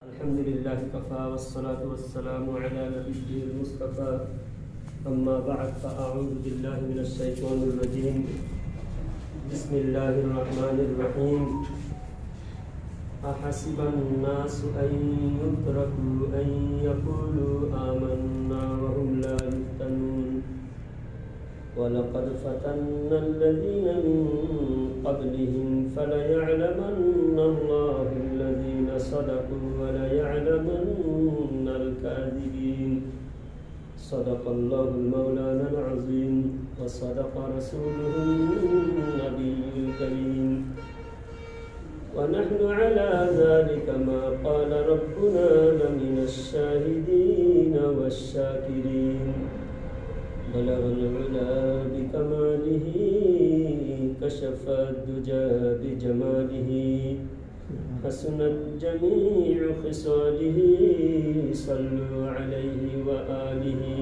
अल्हम्दुलिल्लाहि Kaffa वस्सलातु वस्सलामु अला नबिय्यिल मुस्तफ़ा अम्मा बअद फ़अऊज़ु बिल्लाहि मिनश शैतानिर रजीम बिस्मिल्लाहिर रहमानिर रहीम अहसिबन नासु अन युत्रकू अन यक़ूलू आमन्ना व हुम ला युफ़्तनून वलक़द फ़तन्ना अल्लज़ीना मिन क़ब्लिहिम फ़लयअलमन्ना अल्लाहु अल्लज़ीना सदक़ू व लयअलमन्ना अल-काज़िबीन। सदक़ल्लाहुल मौलानाल अज़ीम व सदक़ रसूलुहुन नबिyyुल करीम व नहनु अला ज़ालिका मा क़ाल रब्बुना लमिनश शाहिदीन वश्शाकिरीन। बलगल उला बिकमालिही कशफद दुजा बिजमालिही हसनत जमीउ खिसालिही सल्लु अलैहि व आलिही।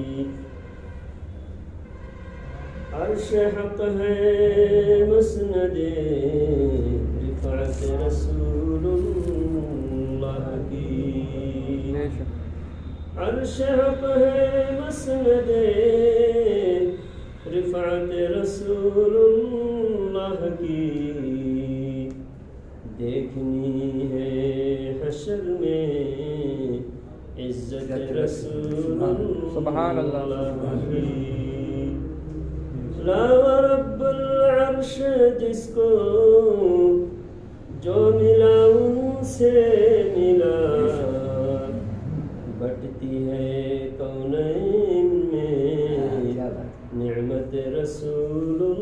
अर्श हक़ है मसनदे रिफ़अत रसूलुल्लाह की। अर्श हक़ है मसनदे रिफ़अत रसूलुल्लाह की। देखनी है हशर में इज़्ज़त रसूलुल्लाह की। ला व रब्बुल अर्श जिसको जो मिला उनसे मिला। बटती है कौनैन में निअमत रसूलुल्लाह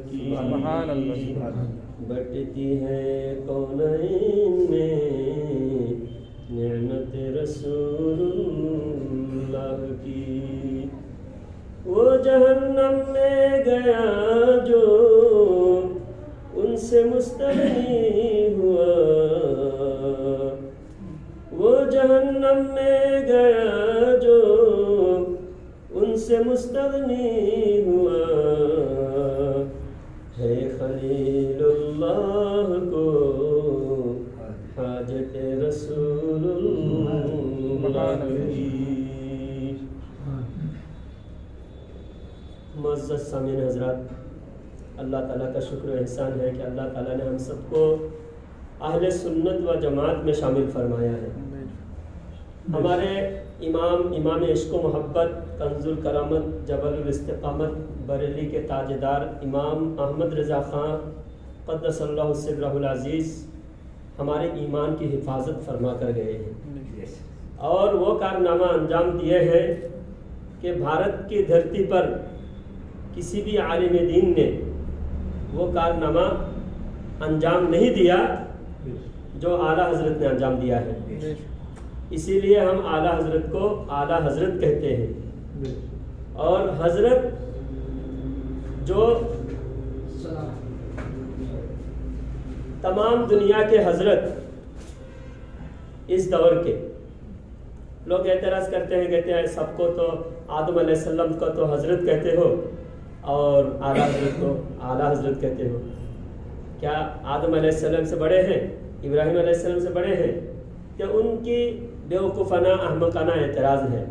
की। बटती है कौनैन में निअमत रसूलुल्लाह की। वो जहन्नम में गया जो उनसे मुस्तग़नी हुआ। वो जहन्नम में गया जो उनसे मुस्तग़नी हुआ। है खलीलुल्लाह को हाजत रसूलुल्लाह की। मुअज़्ज़ज़ सामीन हज़रात, अल्लाह ताला का शुक्र एहसान है कि अल्लाह ताला ने हम सबको अहले सुन्नत व जमात में शामिल फरमाया है। हमारे इमाम इश्क़ व मोहब्बत कंजुल करामत जबलुल इस्तिक़ामत बरेली के ताजदार इमाम अहमद रज़ा ख़ान क़द्दसल्लाहु सिर्रहुल अज़ीज़ हमारे ईमान की हिफाजत फरमा कर गए हैं और वो कारनामा अंजाम दिए हैं कि भारत की धरती पर किसी भी आलिम दीन ने वो कारनामा अंजाम नहीं दिया जो आला हज़रत ने अंजाम दिया है। इसीलिए हम आला हज़रत को आला हज़रत कहते हैं। और हज़रत जो तमाम दुनिया के हज़रत इस दौर के लोग एतराज़ करते हैं, कहते हैं सबको तो आदम अलैहिस्सलाम को तो हज़रत कहते हो और आला हज़रत को आला हज़रत कहते हो। क्या आदम अलैहिस्सलाम से बड़े हैं, इब्राहिम अलैहिस्सलाम से बड़े हैं? कि उनकी बेवकूफ़ाना अहमकाना एतराज़ है।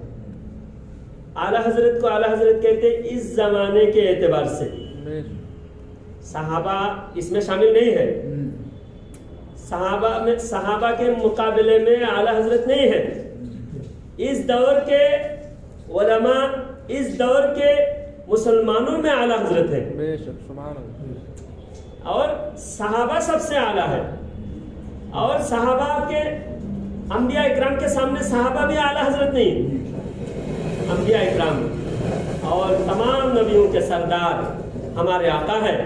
आला हज़रत को आला हज़रत कहते इस ज़माने के एतबार से। सहाबा इसमें शामिल नहीं है। सहाबा के मुकाबले में आला हज़रत नहीं है। इस दौर के उलमा, इस दौर के मुसलमानों में आला हज़रत है और सहाबा सबसे आला है। और सहाबा के अंबिया इकराम के सामने सहाबा भी आला हज़रत नहीं। अंबिया इकराम और तमाम नबियों के सरदार हमारे आका है।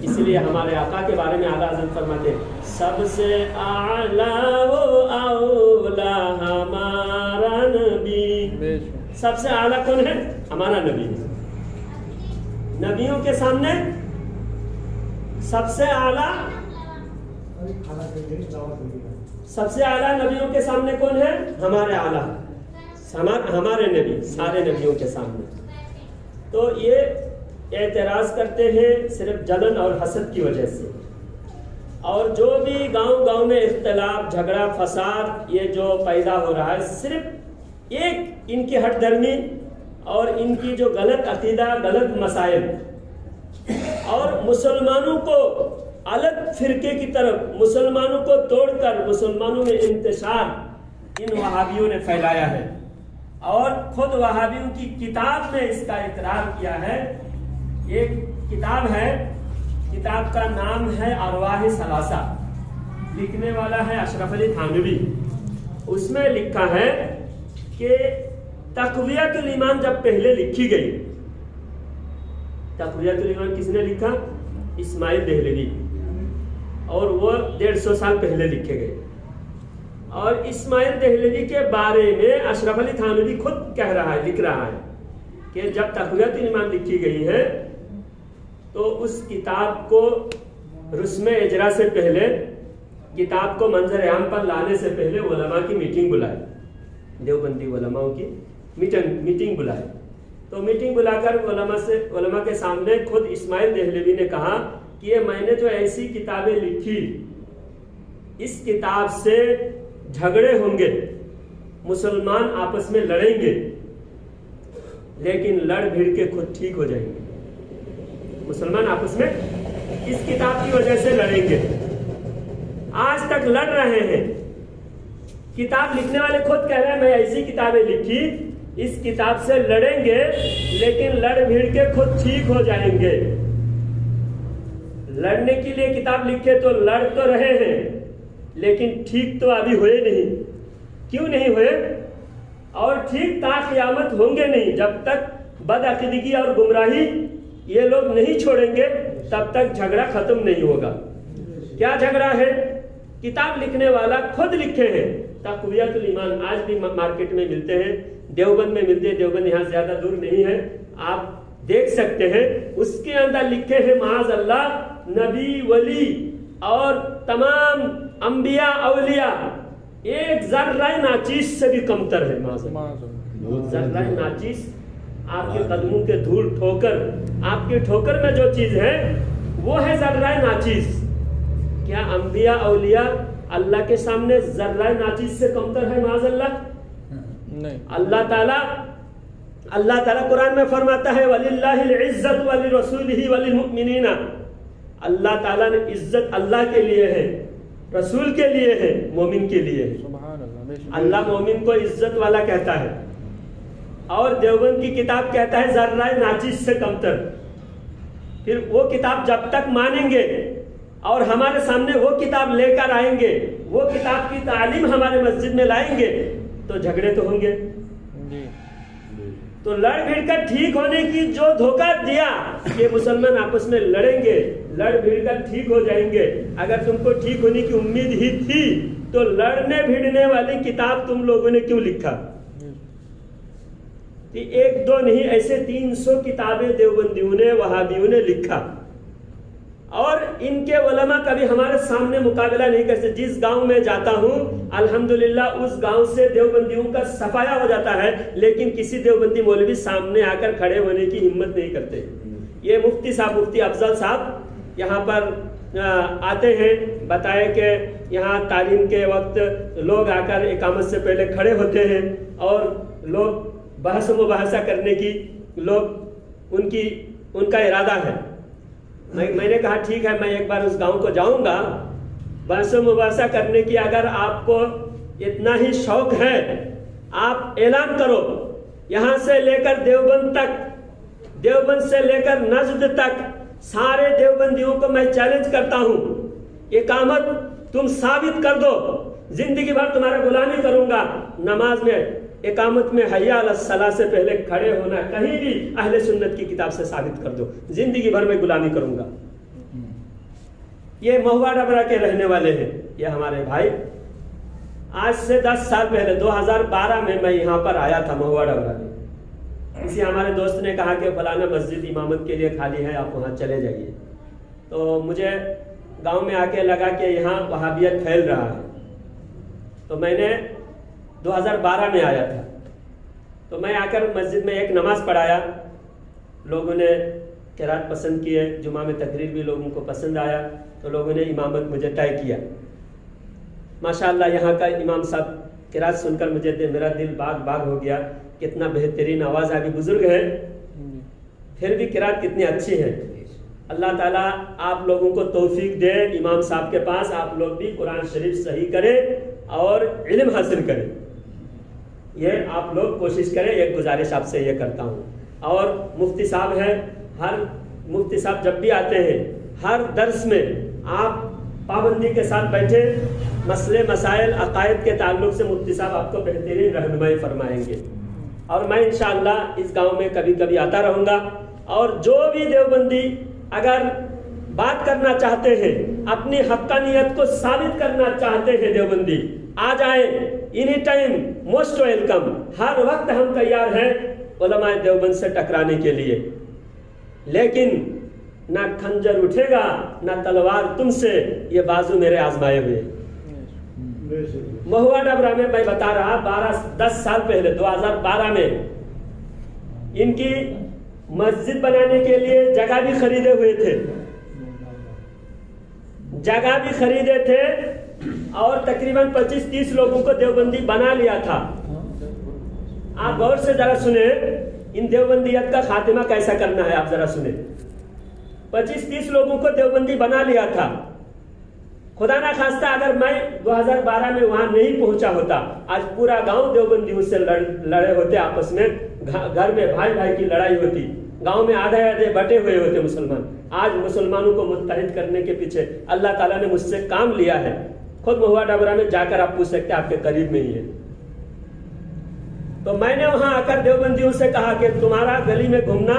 इसलिए हमारे आका के बारे में आला हज़रत फरमाते सबसे आला वो औला हमारा नबी। सबसे आला कौन है? हमारा नबी। नबियों के सामने सबसे आला नबियों के सामने कौन है? हमारे आला, हमारे नबी, सारे नबियों के सामने। तो ये एतराज़ करते हैं सिर्फ जलन और हसद की वजह से। और जो भी गांव-गांव में इख्तलाफ, झगड़ा, फसाद ये जो पैदा हो रहा है, सिर्फ एक इनकी हठधर्मी और इनकी जो गलत अकीदा, गलत मसाइल और मुसलमानों को अलग फिरके की तरफ, मुसलमानों को तोड़कर मुसलमानों में इंतशार इन वहाबियों ने फैलाया है। और खुद वहाबियों की किताब में इसका इकरार किया है। एक किताब है, किताब का नाम है अरवाह सलासा, लिखने वाला है अशरफ अली थानवी। उसमें लिखा है कि तक़वियतुल ईमान जब पहले लिखी गई, तक़वियतुल ईमान किसने लिखा? इस्माइल देहलवी, और वो 150 साल पहले लिखे गए। और इस्माइल देहलवी के बारे में अशरफ अली थानवी खुद कह रहा है, लिख रहा है कि जब तक़वियतुल ईमान लिखी गई है तो उस किताब को रुस्म इजरा से पहले, किताब को मंजर आम पर लाने से पहले उलमा की मीटिंग बुलाई, देवबंदी उलमाओं की मीटिंग बुलाई। तो मीटिंग बुलाकर उलमा के सामने खुद इस्माइल देहलवी ने कहा कि ये मैंने जो ऐसी किताबें लिखी, इस किताब से झगड़े होंगे, मुसलमान आपस में लड़ेंगे, लेकिन लड़ भिड़ के खुद ठीक हो जाएंगे। मुसलमान आपस में इस किताब की वजह से लड़ेंगे। आज तक लड़ रहे हैं। किताब लिखने वाले खुद कह रहे हैं मैं ऐसी किताबें लिखी, इस किताब से लड़ेंगे लेकिन लड़ भिड़ के खुद ठीक हो जाएंगे। लड़ने के लिए किताब लिखे तो लड़ तो रहे हैं, लेकिन ठीक तो अभी हुए नहीं। क्यों नहीं हुए? और ठीक ता क़यामत होंगे नहीं। जब तक बदअक़ीदगी और गुमराही ये लोग नहीं छोड़ेंगे, तब तक झगड़ा खत्म नहीं होगा। क्या झगड़ा है? किताब लिखने वाला खुद लिखे हैं। तक़वियतुल ईमान आज भी मार्केट में मिलते हैं, देवबंद में मिलते हैं। देवबंद यहाँ ज्यादा दूर नहीं है, आप देख सकते हैं। उसके अंदर लिखे हैं माज़ अल्लाह, नबी, वली और तमाम अंबिया औलिया एक जर्रा नाचीस से भी कमतर है। माज़ अल्लाह, जर्रा नाचीस, आपके कदमों के धूल ठोकर, आपके ठोकर में जो चीज है वो है जर्रा नाचीस। क्या अंबिया औलिया अल्लाह के सामने जर्रा नाचीस से कमतर है? माज़ अल्लाह नहीं। अल्लाह ताला कुरान में फरमाता है वलिल्लाहिल इज्जत वलिरसूलिही वलिलमुमिनीना। अल्लाह ताला ने इज्जत अल्लाह के लिए है, रसूल के लिए है, मोमिन के लिए है। अल्लाह मोमिन को इज्जत वाला कहता है और देवबंद की किताब कहता है जर्रा नाचीस से कमतर। फिर वो किताब जब तक मानेंगे और हमारे सामने वो किताब लेकर आएंगे, वो किताब की तालीम हमारे मस्जिद में लाएंगे, तो झगड़े तो होंगे। तो लड़ भिड़ कर ठीक होने की जो धोखा दिया कि मुसलमान आपस में लड़ेंगे, लड़ भिड़ कर ठीक हो जाएंगे, अगर तुमको ठीक होने की उम्मीद ही थी तो लड़ने भिड़ने वाली किताब तुम लोगों ने क्यों लिखा? एक दो नहीं, ऐसे 300 किताबें देवबंदियों ने, वहाबियों ने लिखा। और इनके उलमा कभी हमारे सामने मुकाबला नहीं कर सकते। जिस गांव में जाता हूं अल्हम्दुलिल्लाह उस गांव से देवबंदियों का सफाया हो जाता है, लेकिन किसी देवबंदी मौलवी सामने आकर खड़े होने की हिम्मत नहीं करते। ये मुफ्ती साहब, मुफ्ती अफजल साहब यहाँ पर आते हैं, बताए कि यहाँ तालीम के वक्त लोग आकर इकामत से पहले खड़े होते हैं और लोग बहस मुबाहसा करने की उनका इरादा है। मैंने कहा ठीक है, मैं एक बार उस गांव को जाऊंगा, बहस मुबाहसा करने की अगर आपको इतना ही शौक है, आप ऐलान करो, यहाँ से लेकर देवबंद तक, देवबंद से लेकर नजद तक सारे देवबंदियों को मैं चैलेंज करता हूँ, इकामत तुम साबित कर दो, जिंदगी भर तुम्हारा गुलामी करूंगा। नमाज में इकामत में हय्या अला सलाह से पहले खड़े होना कहीं भी अहले सुन्नत की किताब से साबित कर दो, जिंदगी भर में गुलामी करूंगा। ये महुआ डबरा के रहने वाले हैं, ये हमारे भाई। आज से 10 साल पहले 2012 में मैं यहाँ पर आया था महुआ डबरा में। किसी हमारे दोस्त ने कहा कि फलाना मस्जिद इमामत के लिए खाली है, आप वहाँ चले जाइए। तो मुझे गांव में आके लगा कि यहाँ वहाबियत फैल रहा है, तो मैंने 2012 में आया था। तो मैं आकर मस्जिद में एक नमाज पढ़ाया, लोगों ने किरात पसंद की है, जुमा में तकरीर भी लोगों को पसंद आया, तो लोगों ने इमामत मुझे तय किया। माशाअल्लाह यहाँ का इमाम साहब किरात सुनकर मुझे मेरा दिल बाग बाग हो गया, कितना बेहतरीन आवाज़ आ गई। बुजुर्ग है फिर भी किरात कितनी अच्छी है। अल्लाह ताला आप लोगों को तौफीक दे, इमाम साहब के पास आप लोग भी कुरान शरीफ सही करें और इल्म हासिल करें, ये आप लोग कोशिश करें। एक गुजारिश आपसे ये करता हूँ। और मुफ्ती साहब हैं, हर मुफ्ती साहब जब भी आते हैं हर दर्स में आप पाबंदी के साथ बैठे, मसले मसाइल अकायद के ताल्लुक से मुफ्ती साहब आपको बेहतरीन रहनुमाई फरमाएंगे। और मैं इंशाअल्लाह इस गांव में कभी कभी आता रहूँगा। और जो भी देवबंदी अगर बात करना चाहते हैं, अपनी हक्कानियत को साबित करना चाहते हैं, देवबंदी आ जाए, एनी टाइम मोस्ट वेलकम। हर वक्त हम तैयार हैं उलमाए देवबंद से टकराने के लिए। लेकिन ना खंजर उठेगा ना तलवार तुमसे, ये बाजू मेरे आजमाए हुए। महुआ डबरा में मैं बता रहा 10 साल पहले 2012 में इनकी मस्जिद बनाने के लिए जगह भी खरीदे हुए थे, जगह भी खरीदे थे और तकरीबन 25-30 लोगों को देवबंदी बना लिया था। आप गौर से जरा सुने, इन देवबंदियत का खात्मा कैसा करना है, आप जरा सुने। 25-30 लोगों को देवबंदी बना लिया था। खुदा ना खास्ता अगर मैं 2012 में वहां नहीं पहुंचा होता, आज पूरा गांव देवबंदियों से लड़े होते आपस में, घर में भाई भाई की लड़ाई होती, गांव में आधे आधे बटे हुए होते मुसलमान। आज मुसलमानों को मुत्तहिद करने के पीछे अल्लाह ताला ने मुझसे काम लिया है। खुद महुआ डबरा में जाकर आप पूछ सकते हैं, आपके करीब में ही है। तो मैंने वहां आकर देवबंदियों से कहा कि तुम्हारा गली में घूमना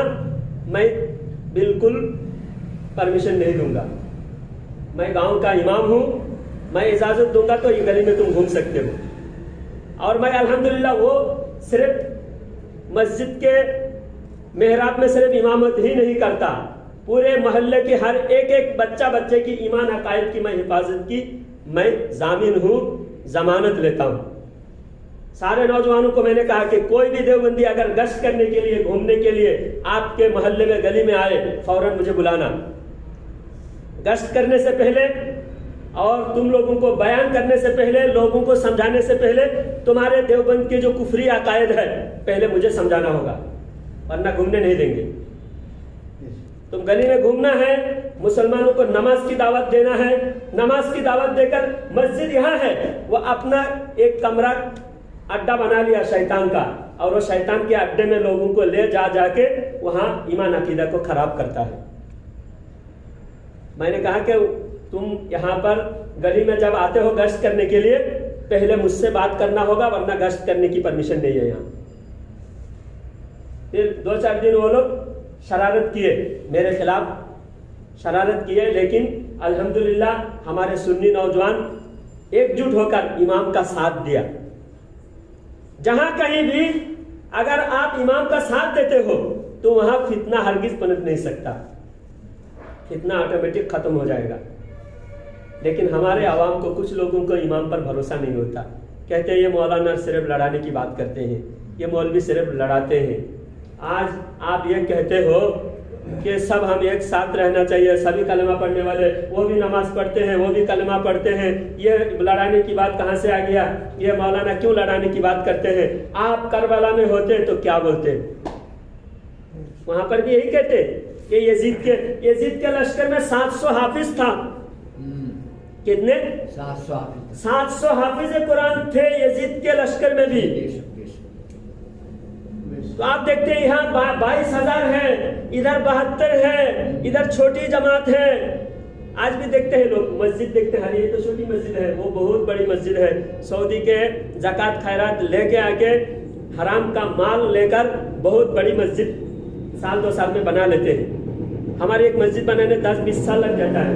मैं बिल्कुल परमिशन नहीं दूंगा। मैं गांव का इमाम हूं, मैं इजाजत दूंगा तो ये गली में तुम घूम सकते हो। और मैं अल्हम्दुलिल्लाह वो सिर्फ मस्जिद के मेहराब में सिर्फ इमामत ही नहीं करता, पूरे मोहल्ले के हर एक बच्चे की ईमान अकायद की मैं हिफाजत की मैं जामिन हूं, जमानत लेता हूं। सारे नौजवानों को मैंने कहा कि कोई भी देवबंदी अगर गश्त करने के लिए, घूमने के लिए आपके मोहल्ले में गली में आए, फौरन मुझे बुलाना। गश्त करने से पहले और तुम लोगों को बयान करने से पहले, लोगों को समझाने से पहले, तुम्हारे देवबंद के जो कुफरी अकायद है पहले मुझे समझाना होगा, वरना घूमने नहीं देंगे। तुम गली में घूमना है, मुसलमानों को नमाज की दावत देना है, नमाज की दावत देकर मस्जिद यहाँ है, वो अपना एक कमरा अड्डा बना लिया शैतान का, और वो शैतान के अड्डे में लोगों को ले जाके वहां ईमान अकीदा को खराब करता है। मैंने कहा कि तुम यहाँ पर गली में जब आते हो गश्त करने के लिए, पहले मुझसे बात करना होगा, वरना गश्त करने की परमिशन नहीं है यहाँ। फिर 2-4 दिन वो लोग शरारत किए, मेरे खिलाफ शरारत किए, लेकिन अल्हम्दुलिल्लाह हमारे सुन्नी नौजवान एकजुट होकर इमाम का साथ दिया। जहां कहीं भी अगर आप इमाम का साथ देते हो तो वहां फितना हरगिज पनप नहीं सकता, फितना ऑटोमेटिक खत्म हो जाएगा। लेकिन हमारे आवाम को, कुछ लोगों को इमाम पर भरोसा नहीं होता, कहते हैं ये मौलाना सिर्फ लड़ाने की बात करते हैं, ये मौलवी सिर्फ लड़ाते हैं। आज आप ये कहते हो कि सब हम एक साथ रहना चाहिए, सभी कलमा पढ़ने वाले, वो भी नमाज पढ़ते हैं, वो भी कलमा पढ़ते हैं, ये लड़ाने की बात कहाँ से आ गया, ये मौलाना क्यों लड़ाने की बात करते हैं। आप करबला में होते तो क्या बोलते, वहां पर भी यही कहते कि यजीद के लश्कर में 700 हाफिज था। कितने? 700 हाफिज कुरान थे यजीद के लश्कर में भी। तो आप देखते हैं यहाँ 22,000 है, इधर 72 है, इधर छोटी जमात है। आज भी देखते हैं लोग, मस्जिद देखते हैं, ये तो छोटी मस्जिद है, वो बहुत बड़ी मस्जिद है। सऊदी के ज़कात खैरात लेके आके हराम का माल लेकर बहुत बड़ी मस्जिद साल 2 साल में बना लेते हैं। हमारी एक मस्जिद बनाने 10-20 साल लग जाता है,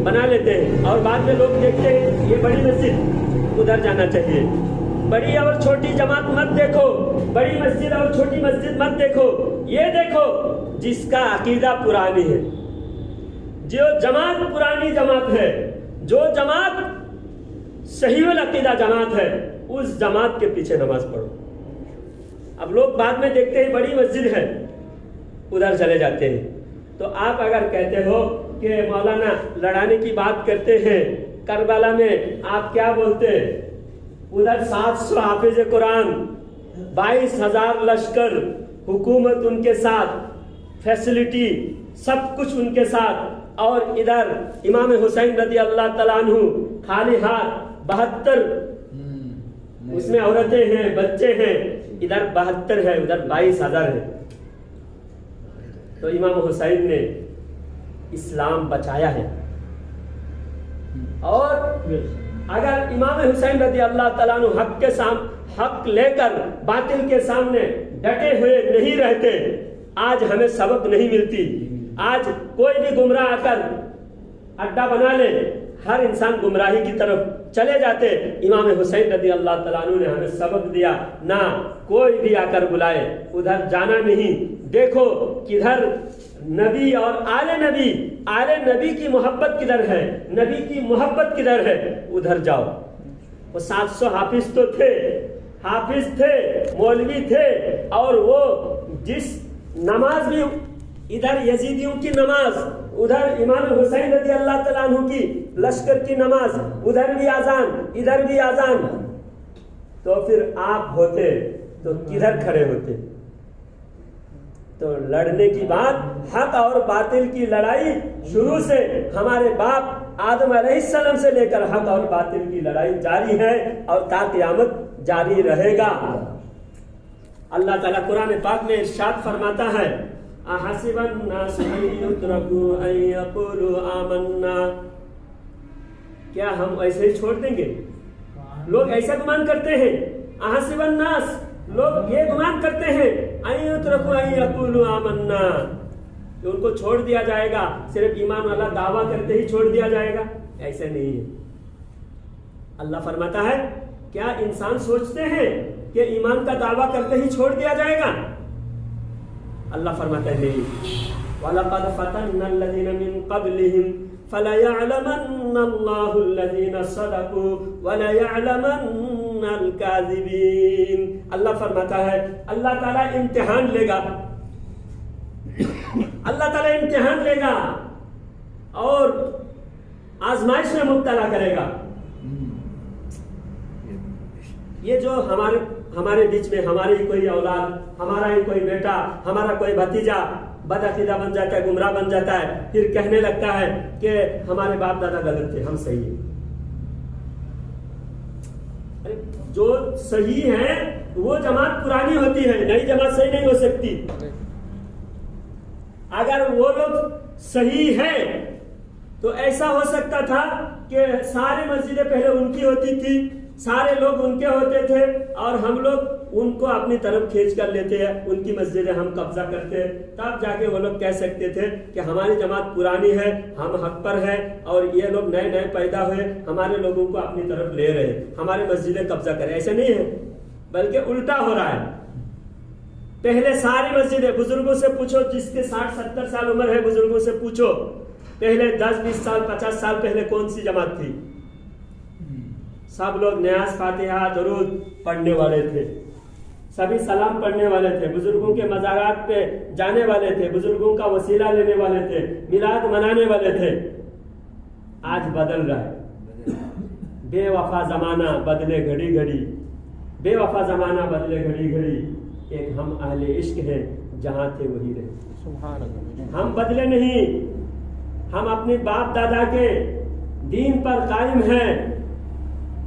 बना लेते हैं, और बाद में लोग देखते हैं ये बड़ी मस्जिद, उधर जाना चाहिए। बड़ी और छोटी जमात मत देखो, बड़ी मस्जिद और छोटी मस्जिद मत देखो, ये देखो जिसका अकीदा पुरानी है, जो जमात पुरानी जमात है, जो जमात सहीहुल अकीदा जमात है, उस जमात के पीछे नमाज पढ़ो। अब लोग बाद में देखते हैं बड़ी मस्जिद है, उधर चले जाते हैं। तो आप अगर कहते हो कि मौलाना लड़ाने की बात करते हैं करबला में, आप क्या बोलते हैं? उधर 700 हाफिज कुरान, 22,000 लश्कर, हुकूमत उनके साथ, फैसिलिटी सब कुछ उनके साथ, और इधर इमाम हुसैन रज़ी अल्लाह तआला अन्हु खाली हाथ, 72 उसमें औरतें हैं, बच्चे हैं, इधर 72 है, उधर 22,000 है। तो इमाम हुसैन ने इस्लाम बचाया है। और अगर इमाम हुसैन रज़ी अल्लाह तआला अन्हु हक लेकर बातिल के सामने डटे हुए नहीं रहते, आज हमें सबक नहीं मिलती। आज कोई भी गुमराह आकर अड्डा बना ले, हर इंसान गुमराही की तरफ चले जाते। इमाम हुसैन रज़ी अल्लाह तआला अन्हु ने हमें सबक दिया, ना कोई भी आकर बुलाए उधर जाना नहीं। देखो किधर नबी और आले नबी की मोहब्बत किधर है, नबी की मोहब्बत किधर है, उधर जाओ। वो 700 हाफिज तो थे, हाफिज थे, मौलवी थे, और वो जिस नमाज भी, इधर यजीदियों की नमाज, उधर इमाम हुसैन रज़ी अल्लाह तआला अन्हु की लश्कर की नमाज, उधर भी आजान, इधर भी आजान, तो फिर आप होते तो किधर खड़े होते? तो लड़ने की बात, हक और बातिल की लड़ाई शुरू से हमारे बाप आदम अलैहिस्सलाम से लेकर हक और बातिल की लड़ाई जारी है और ता क़यामत जारी रहेगा। अल्लाह ताला कुरान पाक में इरशाद फरमाता है, अहसिबन नास अन युत्रकू अन यक़ूलू आमन्ना, क्या हम ऐसे ही छोड़ देंगे? लोग ऐसा गुमान करते हैं, अहसिबन नास, लोग ये गुमान करते हैं, अन युत्रकू अन यक़ूलू आमन्ना, कि उनको छोड़ दिया जाएगा, सिर्फ ईमान वाला दावा करते ही छोड़ दिया जाएगा। ऐसे नहीं है। अल्लाह फरमाता है, क्या इंसान सोचते हैं कि ईमान का दावा करते ही छोड़ दिया जाएगा? अल्लाह फरमाता है नहीं। वलक़द फ़तन्ना अल्लज़ीना मिन क़ब्लिहिम फ़लयअलमन्ना अल्लाहु अल्लज़ीना सदक़ू वलयअलमन्ना अल-काज़िबीन। अल्लाह फरमाता है, अल्लाह ताला इम्तिहान लेगा, अल्लाह ताला इम्तिहान लेगा और आजमाइश में मुब्तला करेगा। ये जो हमारे बीच में हमारी कोई औलाद, हमारा ही कोई बेटा, हमारा कोई भतीजा बदअकीदा बन जाता है, गुमराह बन जाता है, फिर कहने लगता है कि हमारे बाप दादा गलत थे, हम सही हैं। अरे जो सही है वो जमात पुरानी होती है, नई जमात सही नहीं हो सकती। अगर वो लोग सही है तो ऐसा हो सकता था कि सारी मस्जिदें पहले उनकी होती थी, सारे लोग उनके होते थे, और हम लोग उनको अपनी तरफ खींच कर लेते हैं, उनकी मस्जिदें हम कब्जा करते हैं। तब जाके वो लोग कह सकते थे कि हमारी जमात पुरानी है, हम हक पर है, और ये लोग नए नए पैदा हुए, हमारे लोगों को अपनी तरफ ले रहे, हमारी मस्जिदें कब्जा करें। ऐसा नहीं है, बल्कि उल्टा हो रहा है। पहले सारी मस्जिदें, बुजुर्गों से पूछो, जिसके 60-70 साल उम्र है, बुजुर्गों से पूछो, पहले 10-20 साल 50 साल पहले कौन सी जमात थी? सब लोग नयाज, फातिहा, दरूद पढ़ने वाले थे, सभी सलाम पढ़ने वाले थे, बुजुर्गों के मज़ारात पे जाने वाले थे, बुजुर्गों का वसीला लेने वाले थे, मिलाद मनाने वाले थे। आज बदल रहा है। बेवफा जमाना बदले घड़ी घड़ी, बेवफा जमाना बदले घड़ी घड़ी, एक हम अहले इश्क हैं, जहां थे वही रहे। हम बदले नहीं, हम अपने बाप दादा के दीन पर कायम हैं,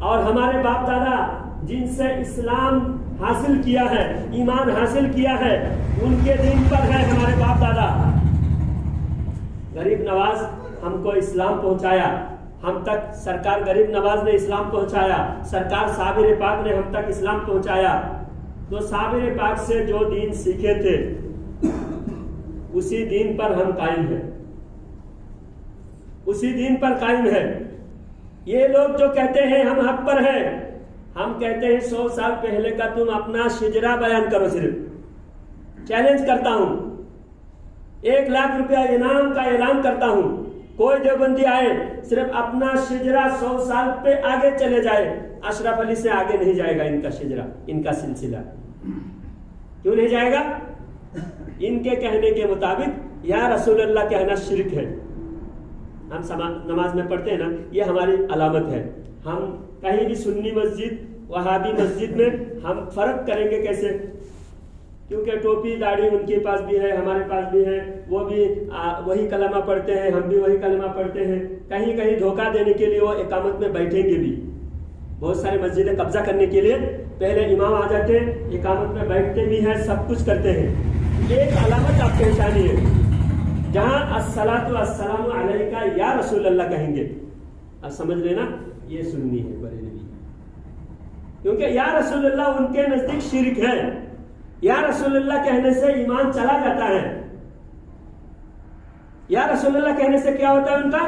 और हमारे बाप दादा जिनसे इस्लाम हासिल किया है, ईमान हासिल किया है, उनके दीन पर है हमारे बाप दादा। गरीब नवाज हमको इस्लाम पहुंचाया, हम तक सरकार गरीब नवाज ने इस्लाम पहुंचाया, सरकार साबिर पाक ने हम तक इस्लाम पहुंचाया। तो साबिर पाक से जो दीन सीखे थे उसी दीन पर हम कायम हैं, उसी दीन पर कायम है। ये लोग जो कहते हैं हम हक पर हैं, हम कहते हैं 100 साल पहले का तुम अपना शिजरा बयान करो। सिर्फ चैलेंज करता हूं, 1 लाख रुपया इनाम का ऐलान करता हूं, कोई देवबंदी आए सिर्फ अपना शिजरा 100 साल पे आगे चले जाए। अशरफ अली से आगे नहीं जाएगा इनका शिजरा, इनका सिलसिला। क्यों नहीं जाएगा? इनके कहने के मुताबिक या रसूल अल्लाह कहना शिरक है। हम नमाज में पढ़ते हैं ना, ये हमारी अलामत है। हम कहीं भी सुन्नी मस्जिद वहाबी मस्जिद में हम फर्क करेंगे कैसे? क्योंकि टोपी दाढ़ी उनके पास भी है, हमारे पास भी है, वो भी वही कलमा पढ़ते हैं, हम भी वही कलमा पढ़ते हैं। कहीं कहीं धोखा देने के लिए वो इकामत में बैठेंगे भी। बहुत सारे मस्जिदें कब्जा करने के लिए पहले इमाम आ जाते हैं, इकामत में बैठते भी हैं, सब कुछ करते हैं। एक अलामत आप पहचानिए, जहाँ अस्सलातु वस्सलामु अलैका या रसूल अल्लाह कहेंगे, अब समझ लेना ये सुन्नी है, बरेलवी। क्योंकि या रसूल अल्लाह उनके नजदीक शिरक है। या रसूल अल्लाह कहने से ईमान चला जाता है। या रसूल अल्लाह कहने से क्या होता है? उनका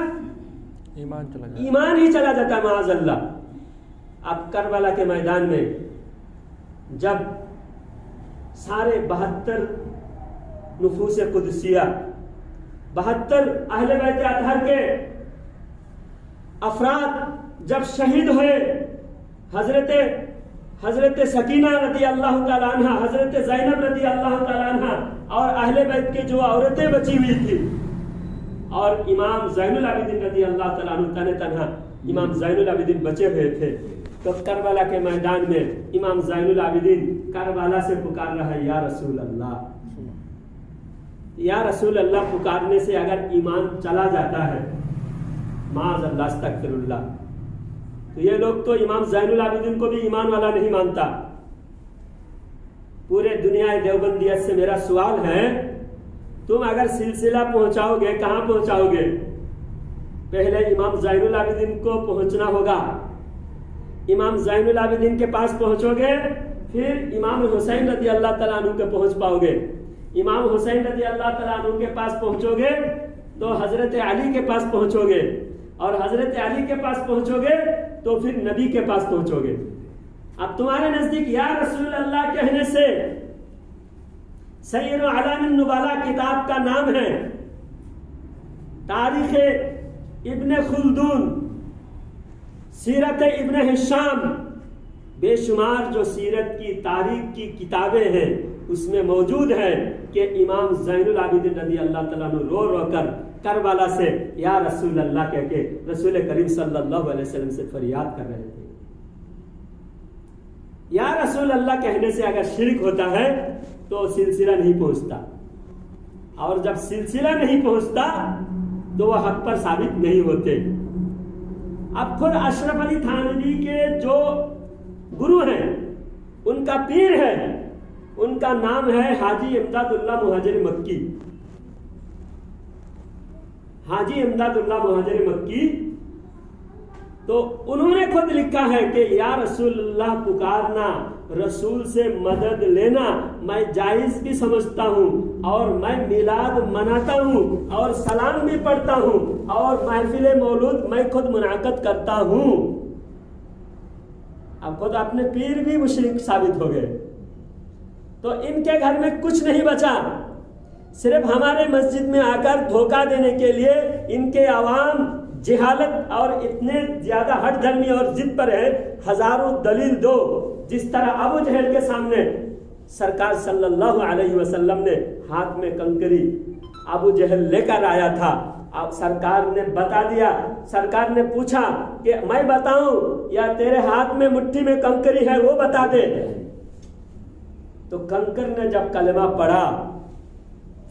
ईमान ही चला जाता है, माअज़ल्लाह। अब करबला के मैदान में जब सारे 72 नुफूस कुदसिया, 72 अहले बैत अतहर के अफराद जब शहीद हुए, हजरत सकीना रदी अल्लाह तआला अन्हा, हजरत ज़ैनब रदी अल्लाह तआला अन्हा और अहले बैत के जो औरतें बची हुई थी, और इमाम ज़ैनुल आबिदीन रदी अल्लाह तआला अन्हु तने तन्हा इमाम ज़ैनुल आबिदीन बचे हुए थे। तो करबला के मैदान में इमाम ज़ैनुल आबिदीन करबला से पुकार रहा है, या रसूल अल्लाह। या रसूल अल्लाह पुकारने से अगर ईमान चला जाता है, माअज़ल्लाह अस्तग़फिरुल्लाह, तो ये लोग तो इमाम ज़ैनुल आबिदीन को भी ईमान वाला नहीं मानता। पूरे दुनिया देवबंदियत से मेरा सवाल है, तुम अगर सिलसिला पहुंचाओगे, कहां पहुंचाओगे? पहले इमाम ज़ैनुल आबिदीन को पहुंचना होगा। इमाम ज़ैनुल आबिदीन के पास पहुंचोगे, फिर इमाम हुसैन रज़ी अल्लाह तआला अन्हु के पहुंच पाओगे। इमाम हुसैन रज़ी अल्लाह तआला अन्हु के पास पहुंचोगे तो हजरत अली के पास पहुंचोगे, और हजरत अली के पास पहुंचोगे तो फिर नबी के पास पहुंचोगे। अब तुम्हारे नजदीक या रसूल अल्लाह कहने से सय्यिद अलामिन नुबाला किताब का नाम है, तारीख इब्ने खुल्दून, सीरत इब्ने हिशाम, बेशुमार जो सीरत की तारीख की किताबें हैं उसमें मौजूद है कि इमाम ज़ैनुल आबिदीन रज़ी अल्लाह तआला अन्हु रो रो कर करबला से या रसूल अल्लाह कह के रसूल करीम सल्लल्लाहु अलैहि वसल्लम से फरियाद कर रहे थे। या रसूल अल्लाह कहने से अगर शिरक होता है तो सिलसिला नहीं पहुंचता, और जब सिलसिला नहीं पहुंचता तो वह हक पर साबित नहीं होते। अब खुद अशरफ अली थानवी के जो गुरु हैं, उनका पीर है, उनका नाम है हाजी इमदादुल्लाह मुहाजिर मक्की। हाजी इमदादुल्लाह मुहाजिर मक्की, तो उन्होंने खुद लिखा है कि या रसूलुल्लाह पुकारना, रसूल से मदद लेना मैं जायज भी समझता हूँ, और मैं मिलाद मनाता हूँ और सलाम भी पढ़ता हूँ, और महफिल मौलूद मैं खुद मुनाकद करता हूँ। अब खुद अपने पीर भी मुशरिक साबित हो गए। तो इनके घर में कुछ नहीं बचा, सिर्फ हमारे मस्जिद में आकर धोखा देने के लिए इनके आवाम जिहालत और इतने ज्यादा हट धर्मी और जिद पर है, हजारों दलील दो। जिस तरह अबू जहल के सामने सरकार सल्लल्लाहु अलैहि वसल्लम ने हाथ में कंकरी अबू जहल लेकर आया था, अब सरकार ने बता दिया। सरकार ने पूछा कि मैं बताऊं या तेरे हाथ में मुट्ठी में कंकरी है वो बता दे। तो कंकर ने जब कलमा पढ़ा,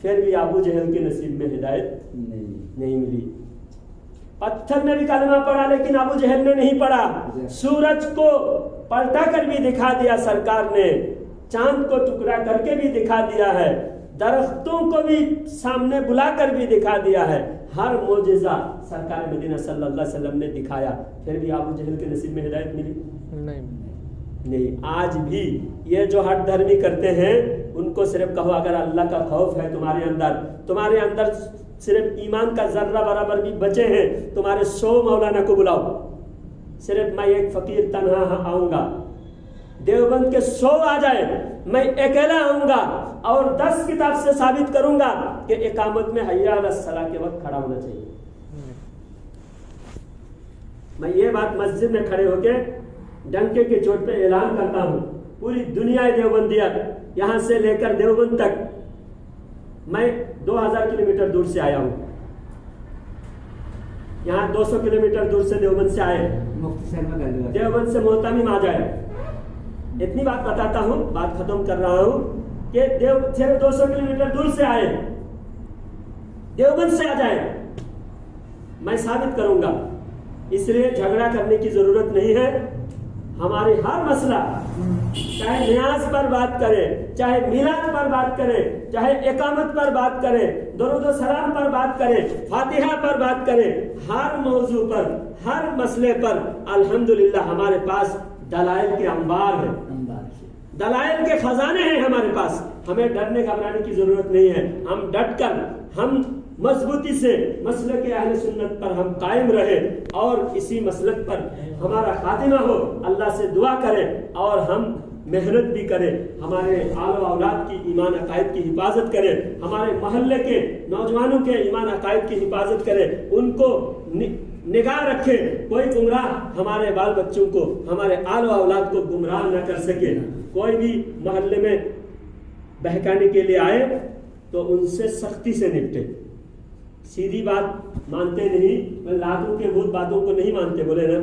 फिर भी अबू जहल के नसीब में हिदायत नहीं मिली। पत्थर ने भी कलमा पढ़ा, लेकिन अबू जहल ने नहीं पढ़ा। सूरज को पलटा कर भी दिखा दिया सरकार ने, चांद को टुकड़ा करके भी दिखा दिया है, दरख्तों को भी सामने बुलाकर भी दिखा दिया है। हर मोजिजा सरकार मदीना सल्लल्लाहु अलैहि वसल्लम ने दिखाया, फिर भी अबू जहल के नसीब में हिदायत मिली नहीं। आज भी ये जो हट धर्मी करते हैं, उनको सिर्फ कहो अगर अल्लाह का खौफ है तुम्हारे अंदर सिर्फ ईमान का जर्रा बराबर भी बचे हैं, तुम्हारे 100 मौलाना को बुलाओ। सिर्फ मैं एक फकीर तन्हा आऊंगा, देवबंद के 100 आ जाए, मैं अकेला आऊंगा और 10 किताब से साबित करूंगा कि इकामत में हय्या अलस सलाह के वक्त खड़ा होना चाहिए। मैं ये बात मस्जिद में खड़े होके डंके के चोट पे ऐलान करता हूँ, पूरी दुनिया देवबंदिया यहाँ से लेकर देवबंद तक मैं 2000 किलोमीटर दूर से आया हूँ, यहाँ 200 किलोमीटर दूर से देवबंद से आए, देवबंद से मोहतामिम आ जाए। इतनी बात बताता हूँ, बात खत्म कर रहा हूँ कि देव से 200 किलोमीटर दूर से आए, देवबंद से आ जाए, मैं साबित करूंगा। इसलिए झगड़ा करने की जरूरत नहीं है। हमारी हर मसला, चाहे न्याज पर बात करें, चाहे मिलाद पर बात करें, चाहे इकामत पर बात करें, दरूद व सलाम पर बात करें, फातिहा पर बात करें, हर मौजू पर, हर मसले पर अल्हम्दुलिल्लाह हमारे पास दलाइल के अंबार है, दलाइल के खजाने हैं हमारे पास। हमें डरने घबराने की जरूरत नहीं है। हम डट कर, हम मजबूती से मसलक के अहले सुन्नत पर हम कायम रहे और इसी मसलक पर हमारा खातिमा हो। अल्लाह से दुआ करें और हम मेहनत भी करें, हमारे आल औलाद की ईमान अकायद की हिफाजत करें, हमारे मोहल्ले के नौजवानों के ईमान अकायद की हिफाजत करें, उनको निगाह रखें, कोई गुमराह हमारे बाल बच्चों को, हमारे आल औलाद को गुमराह न कर सके। कोई भी मोहल्ले में बहकाने के लिए आए तो उनसे सख्ती से निपटे। सीधी बात मानते नहीं, लाखों के भूत बातों को नहीं मानते, बोले ना।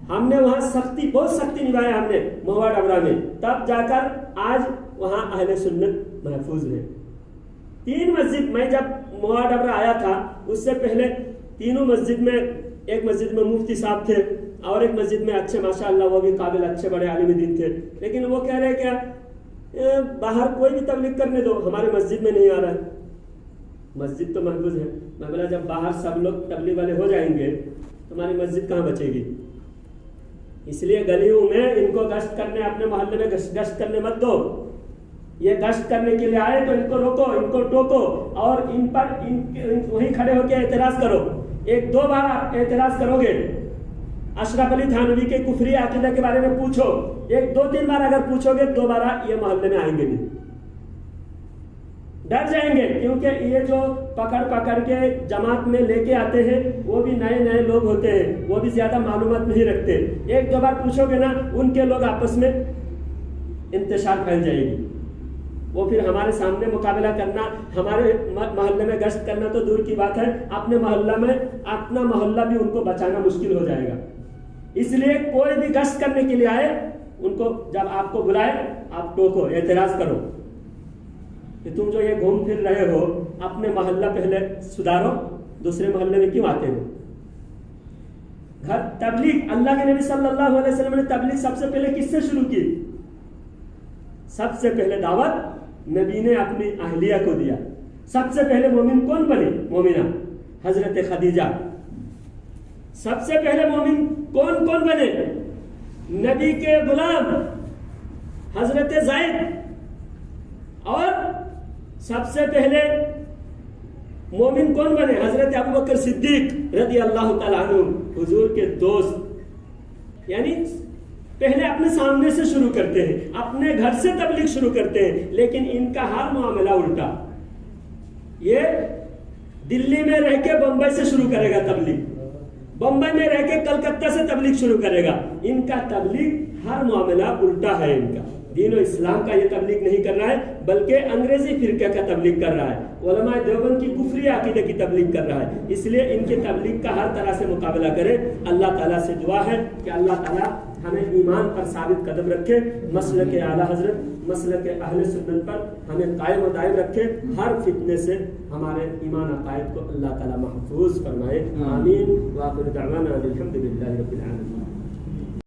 हमने वहां सख्ती, बहुत सख्ती निभाया हमने महुआ डबरा में, तब जाकर आज वहां अहले सुन्नत महफूज है। 3 मस्जिद, मैं जब महुआ डबरा आया था उससे पहले तीनों मस्जिद में, एक मस्जिद में मुफ्ती साहब थे और एक मस्जिद में अच्छे माशाअल्लाह वो भी काबिल अच्छे बड़े आलिम दीन थे, लेकिन वो कह रहे क्या बाहर कोई भी तबलीग करने दो, हमारे मस्जिद में नहीं आ रहा है। मस्जिद तो महफूज है। मैं बोला जब बाहर सब लोग तबलीग वाले हो जाएंगे तो हमारी मस्जिद कहाँ बचेगी। इसलिए गलियों में इनको गश्त करने, अपने मोहल्ले में गश्त करने मत दो। ये गश्त करने के लिए आए तो इनको रोको, इनको टोको और इन पर वहीं खड़े होकर एतराज करो। 1-2 बार एतराज करोगे, अशरफ अली थानवी के कुफरी अकीदा के बारे में पूछो, 1-2-3 बार अगर पूछोगे दोबारा ये मोहल्ले में आएंगे नहीं, डर जाएंगे। क्योंकि ये जो पकड़ के जमात में लेके आते हैं वो भी नए नए लोग होते हैं, वो भी ज्यादा मालूमात नहीं रखते। 1-2 बार पूछोगे ना, उनके लोग आपस में इंतशार फैल जाएगी। वो फिर हमारे सामने मुकाबला करना, हमारे मोहल्ले में गश्त करना तो दूर की बात है, अपने मोहल्ला में अपना मोहल्ला भी उनको बचाना मुश्किल हो जाएगा। इसलिए कोई भी गश्त करने के लिए आए, उनको जब आपको बुलाए आप टोको, एतराज करो कि तुम जो ये घूम फिर रहे हो, अपने मोहल्ला पहले सुधारो, दूसरे मोहल्ले में क्यों आते हो। घर तबलीग, अल्लाह के नबी सल्लल्लाहु अलैहि वसल्लम ने तबलीग सबसे पहले किससे शुरू की? सबसे पहले दावत नबी ने अपनी अहलिया को दिया। सबसे पहले मोमिन कौन बने? मोमिना हजरत खदीजा। सबसे पहले मोमिन कौन बने? नबी के गुलाम हजरत ज़ैद। और सबसे पहले मोमिन कौन बने? हजरत अबू बकर सिद्दीक रज़ी अल्लाह तआला अन्हु, हुजूर के दोस्त। यानी पहले अपने सामने से शुरू करते हैं, अपने घर से तबलीग शुरू करते हैं, लेकिन इनका हर मामला उल्टा। ये दिल्ली में रह के बंबई से शुरू करेगा तबलीग, बंबई में रह के कलकत्ता से तबलीग शुरू करेगा। इनका तबलीग हर मामला उल्टा है। इनका दीन और इस्लाम का ये तबलीग नहीं कर रहा है, बल्कि अंग्रेजी फिरके का तबलीग कर रहा है, उलमाए देवबंद की कुफरी अकीदे की तबलीग कर रहा है। इसलिए इनके तबलीग का हर तरह से मुकाबला करें। अल्लाह ताला से दुआ है कि अल्लाह ताला हमें ईमान पर साबित कदम रखे, मसलक आला हजरत, मसलक अहले सुन्नत पर हमें कायम व दायम रखे। हर फितने से हमारे ईमान अकायद को अल्लाह ताला महफूज फरमाए। आमीन। व आखिर दावाना अल्हम्दुलिल्लाहि रब्बिल आलमीन।